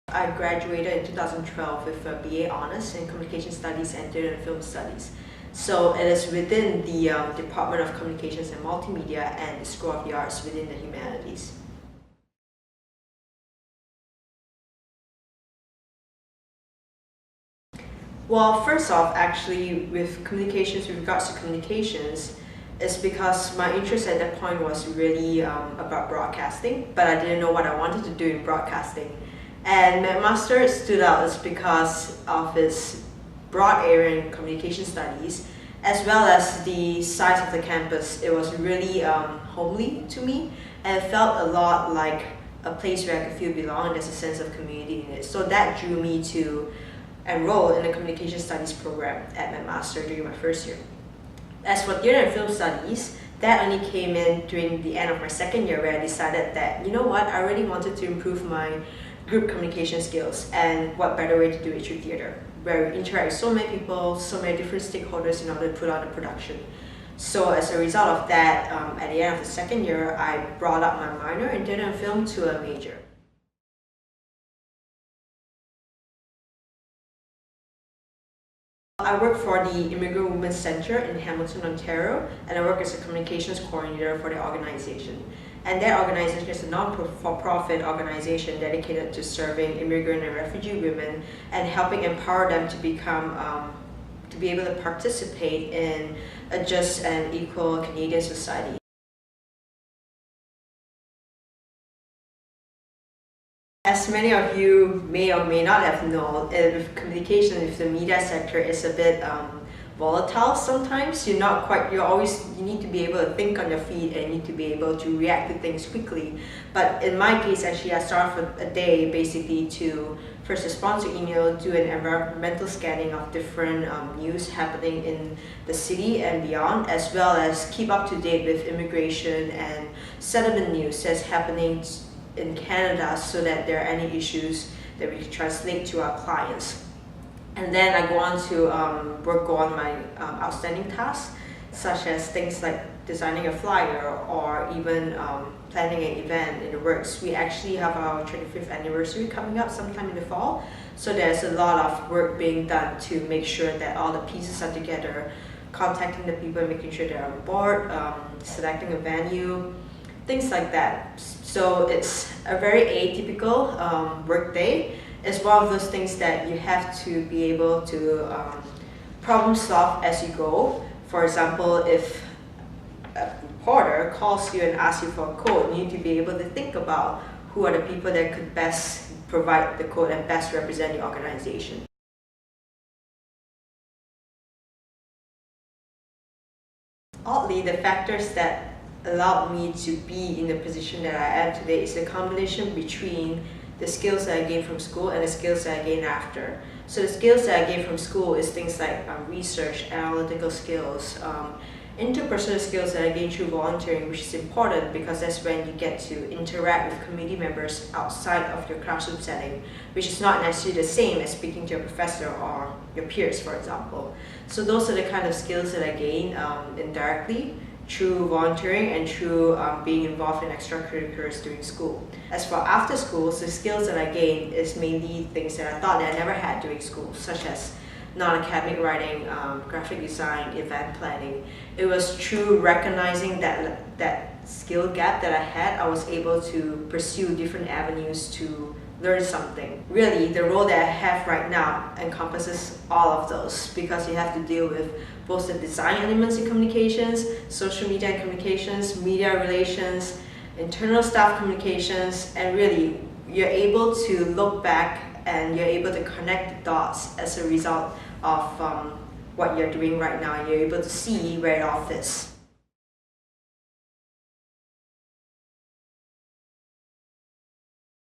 I graduated in 2012 with a BA Honours in Communication Studies and Theatre and Film Studies. So it is within the Department of Communications and Multimedia and the School of the Arts within the Humanities. Well, first off, actually, with regards to communications, it's because my interest at that point was really about broadcasting, but I didn't know what I wanted to do in broadcasting. And McMaster stood out is because of its broad area in communication studies, as well as the size of the campus. It was really homely to me, and it felt a lot like a place where I could feel belong, and there's a sense of community in it. So that drew me to enroll in the communication studies program at McMaster during my first year. As for theatre and film studies, that only came in during the end of my second year, where I decided that, you know what, I really wanted to improve my group communication skills, and what better way to do it through theatre, where we interact with so many people, so many different stakeholders in order to put on a production. So as a result of that, at the end of the second year, I brought up my minor in theatre and film to a major. I work for the Immigrant Women's Centre in Hamilton, Ontario, and I work as a communications coordinator for the organization. And that organization is a non-for-profit organization dedicated to serving immigrant and refugee women and helping empower them to be able to participate in a just and equal Canadian society. As many of you may or may not have known, with communication with the media sector is a bit volatile sometimes. You need to be able to think on your feet and you need to be able to react to things quickly. But in my case, actually, I start off a day basically to first respond to email, do an environmental scanning of different news happening in the city and beyond, as well as keep up to date with immigration and settlement news that's happening in Canada, so that there are any issues that we can translate to our clients. And then I go on to work on my outstanding tasks, such as things like designing a flyer or even planning an event in the works. We actually have our 25th anniversary coming up sometime in the fall, so there's a lot of work being done to make sure that all the pieces are together, contacting the people and making sure they're on board, selecting a venue, things like that. So it's a very atypical work day. It's one of those things that you have to be able to problem solve as you go. For example, if a reporter calls you and asks you for a quote, you need to be able to think about who are the people that could best provide the quote and best represent the organization. Oddly, the factors that allowed me to be in the position that I am today is a combination between the skills that I gained from school and the skills that I gained after. So the skills that I gained from school is things like research, analytical skills, interpersonal skills that I gained through volunteering, which is important because that's when you get to interact with community members outside of your classroom setting, which is not necessarily the same as speaking to your professor or your peers, for example. So those are the kind of skills that I gained indirectly through volunteering and through being involved in extracurriculars during school. As for after school, the skills that I gained is mainly things that I thought that I never had during school, such as non-academic writing, graphic design, event planning. It was through recognizing that skill gap that I had, I was able to pursue different avenues to learn something. Really, the role that I have right now encompasses all of those, because you have to deal with both the design elements in communications, social media and communications, media relations, internal staff communications, and really you're able to look back and you're able to connect the dots as a result of what you're doing right now. You're able to see where it all fits.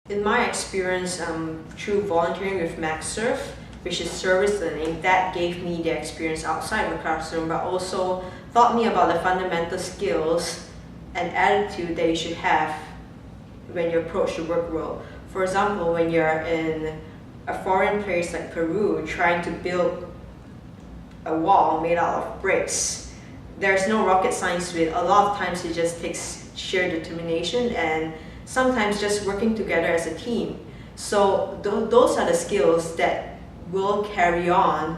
In my experience, through volunteering with McSurf, which is service learning, that gave me the experience outside the classroom, but also taught me about the fundamental skills and attitude that you should have when you approach the work world. For example, when you're in a foreign place like Peru, trying to build a wall made out of bricks, there's no rocket science to it. A lot of times it just takes sheer determination and sometimes just working together as a team. So those are the skills that will carry on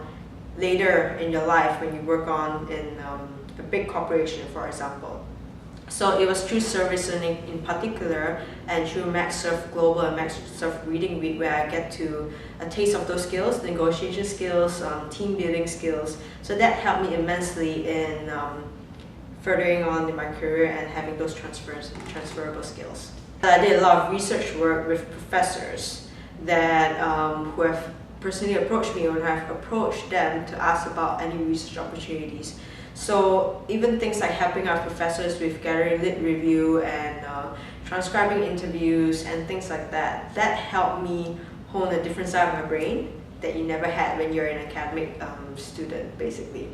later in your life when you work on in a big corporation, for example. So it was through service learning in particular, and through McSurf Global and McSurf Reading Week, where I get to a taste of those skills, negotiation skills, team building skills. So that helped me immensely in furthering on in my career and having those transferable skills. I did a lot of research work with professors that who have personally approached me, or have approached them to ask about any research opportunities. So even things like helping our professors with gathering lit review and transcribing interviews and things like that, that helped me hone a different side of my brain that you never had when you're an academic student, basically.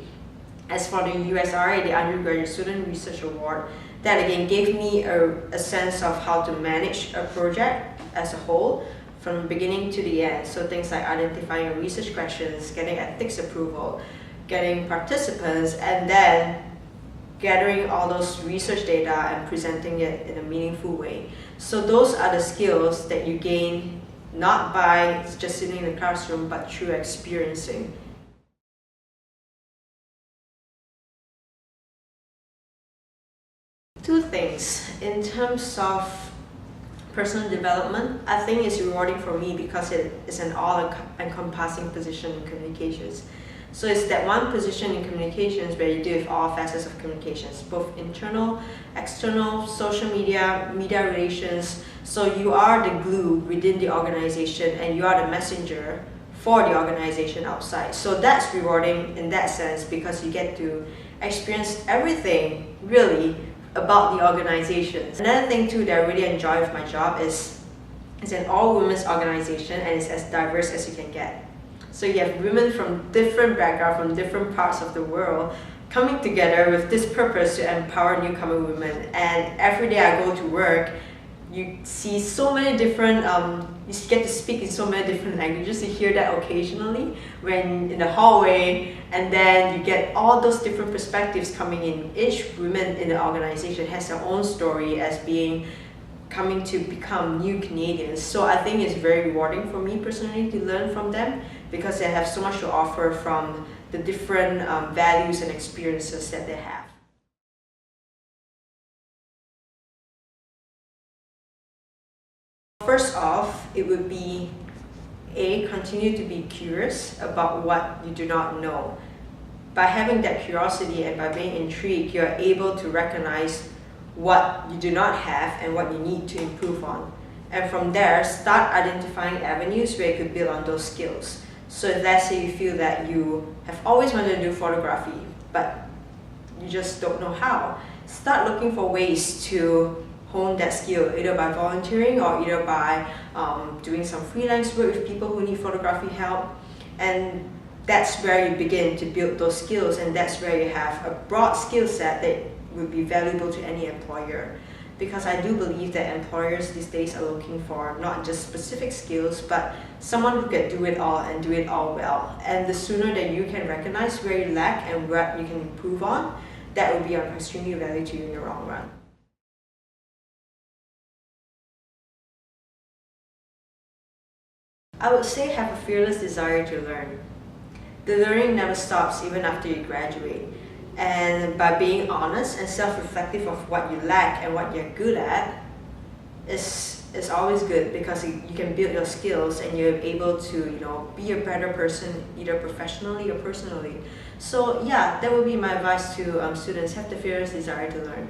As for the USRA, the Undergraduate Student Research Award, that again gave me a sense of how to manage a project as a whole from beginning to the end. So things like identifying research questions, getting ethics approval, getting participants, and then gathering all those research data and presenting it in a meaningful way. So those are the skills that you gain not by just sitting in the classroom, but through experiencing. Two things. In terms of personal development, I think it's rewarding for me because it is an all-encompassing position in communications. So it's that one position in communications where you deal with all facets of communications, both internal, external, social media, media relations. So you are the glue within the organization and you are the messenger for the organization outside. So that's rewarding in that sense because you get to experience everything really about the organization. Another thing too that I really enjoy with my job is it's an all-women's organization and it's as diverse as you can get. So you have women from different backgrounds, from different parts of the world, coming together with this purpose to empower newcomer women. And every day I go to work, you see so many different, you get to speak in so many different languages. You hear that occasionally when in the hallway, and then you get all those different perspectives coming in. Each woman in the organization has their own story as coming to become new Canadians. So I think it's very rewarding for me personally to learn from them because they have so much to offer from the different values and experiences that they have. First off, it would be continue to be curious about what you do not know. By having that curiosity and by being intrigued, you're able to recognize what you do not have and what you need to improve on. And from there, start identifying avenues where you could build on those skills. So if let's say you feel that you have always wanted to do photography, but you just don't know how, start looking for ways to hone that skill, either by volunteering or either by doing some freelance work with people who need photography help. And that's where you begin to build those skills, and that's where you have a broad skill set that would be valuable to any employer. Because I do believe that employers these days are looking for not just specific skills, but someone who can do it all and do it all well. And the sooner that you can recognize where you lack and what you can improve on, that will be of extremely value to you in the long run. I would say have a fearless desire to learn. The learning never stops even after you graduate. And by being honest and self-reflective of what you lack and what you're good at is always good because you can build your skills and you're able to be a better person either professionally or personally. So yeah, that would be my advice to students. Have the fearless desire to learn.